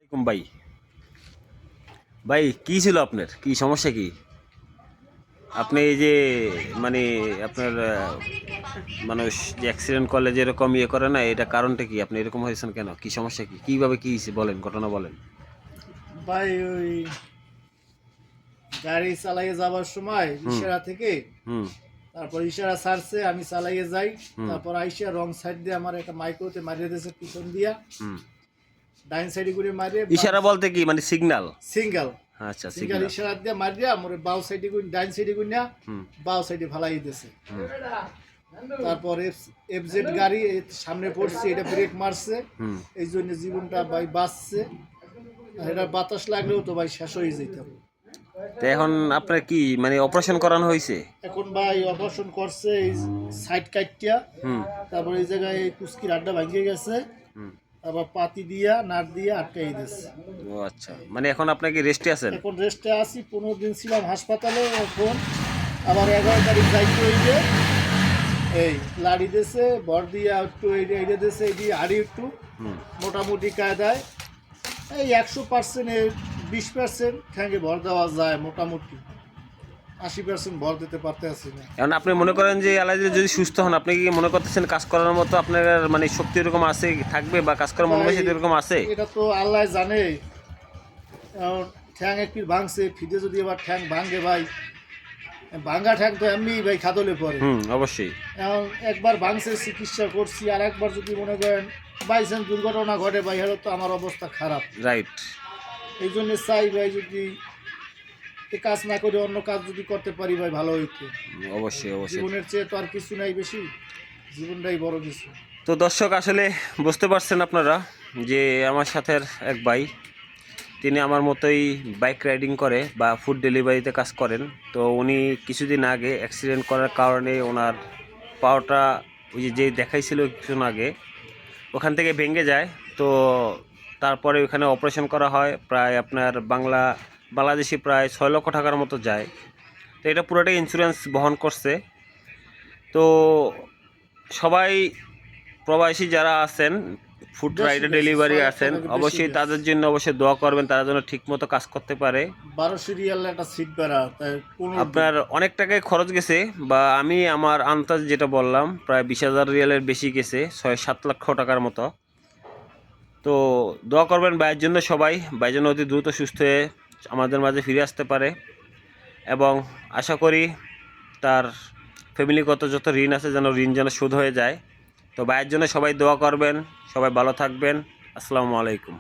এরকম ভাই ভাই কি ছিল আপনার কি সমস্যা কি আপনি এই যে মানে আপনার মানুষ যে অ্যাক্সিডেন্ট করলে যে এরকম ইয়ে করে না এটা কারণটা কি আপনি এরকম হয়েছেন কেন কি সমস্যা কি কিভাবে কি হয়েছে বলেন ঘটনা বলেন ভাই ওই গাড়ি চালাইয়ে যাওয়ার সময় হুম ইশারা থেকে হুম তারপর ইশারা ছাড়ছে আমি চালাইয়ে যাই। হুম তারপর আইসা রং সাইড দিয়ে আমার একটা মাইক্রোতে মারিয়ে দিয়েছে পিছন দিয়া, হুম ডাইন সাইডে করে মারিয়ে ইশারা বলতে কি মানে সিগন্যাল সিঙ্গেল আচ্ছা সিঙ্গেল সিগন্যাল ইশারা দিয়ে মারিয়া মোরে বাউ সাইডে করে ডাইন সাইডে করে না হুম বাউ সাইডে ফালাই দিয়েছে। হুম তারপর এফজেড গাড়ি এই সামনে পড়ছে, এটা ব্রেক মারছে, হুম এই জন্য জীবনটা ভাই বাঁচছে। আর এটা বাতাস লাগলেও তো ভাই শেষ হয়ে যেতাম। তো এখন আপনার কি মানে অপারেশন করানো হয়েছে এখন ভাই অপারেশন করছে এই সাইড কাটিয়া, হুম তারপর এই জায়গায় কুস্কির আড্ডা ভাঙিয়ে গেছে, হুম তারপর পাতি দিয়া নাট দিয়ে আটকাই দিয়েছে। ও আচ্ছা মানে এখন আপনি কি রেস্টে আছেন এখন রেস্টে আছি, 15 দিন ছিলাম হাসপাতালে। এখন আবার 11 তারিখ যাইতে হইবে। এই লাড়ি দিয়েছে ভর দিয়া একটু এইটা দিয়েছে, এই দিয়ে আড়ি একটু হুম মোটামুটি কায়দায় এই 100%-এর 20% ঠ্যাঙ্গে ভর দেওয়া যায়, মোটামুটি 80% ভর দিতে পারতে আছি না। এখন আপনি মনে করেন যে আলাদা যদি সুস্থ হন আপনি কি মনে করতেছেন কাজ করার মতো আপনার মানে শক্তি এরকম আছে থাকবে বা কাজ করার মনোবল এরকম আছে এটা তো আল্লাহ জানে। এখন ঠ্যাং একটি ভাঙছে, ফিতে যদি এবার ঠ্যাং ভাঙে ভাই, ভাঙ্গা ঠ্যাং তো এমনি ভাই খাদলে পড়ে। অবশ্যই এখন একবার ভাঙছে চিকিৎসা করছি, আর একবার যদি মনে করেন বাইচান্স দুর্ঘটনা ঘটে ভাই, হলে তো আমার অবস্থা খারাপ। রাইট এই জন্য চাই ভাই যদি এ কাজ না করে অন্য কাজ যদি করতে পারি ভাই ভালো হইতো। অবশ্যই অবশ্যই জীবনের চেয়ে তো আর কিছু নাই বেশি, জীবনটাই বড় কিছু। তো দর্শক আসলে বুঝতে পারছেন আপনারা যে আমার সাথে এক ভাই তিনি আমার মতোই বাইক রাইডিং করে বা ফুড ডেলিভারিতে কাজ করেন। তো উনি কিছুদিন আগে অ্যাক্সিডেন্ট করার কারণে ওনার পাওয়াটা ওই যে দেখাইছিল কিছুদিন আগে ওখান থেকে ভেঙে যায়। তো তারপরে ওখানে অপারেশন করা হয়, প্রায় আপনার বাংলাদেশি প্রায় 6 লক্ষ টাকার মতো যায়। তো এটা পুরোটাই ইন্স্যুরেন্স বহন করছে। তো সবাই প্রবাসী যারা আছেন ফুড রাইডার ডেলিভারি আছেন অবশ্যই তাদের জন্য অবশ্যই দোয়া করবেন, তারা যেন ঠিকমতো কাজ করতে পারে। 1200 রিয়াল একটা সিট ভাড়া, তাই আপনার অনেক টাকায় খরচ গেছে, বা আমি আমার আন্দাজ যেটা বললাম প্রায় 20,000 রিয়ালের বেশি গেছে, 6-7 লক্ষ টাকার মতো। তো দোয়া করবেন ভাইয়ের জন্য, সবাই ভাই যেন অতি দ্রুত সুস্থ হয়ে আমাদের মাঝে ফিরে আসতে পারে, এবং আশা করি তার ফ্যামিলিগত যত ঋণ আছে যেন ঋণ যেন শোধ হয়ে যায়। তো ভাইয়ের জন্য সবাই দোয়া করবেন, সবাই ভালো থাকবেন। আসসালামু আলাইকুম।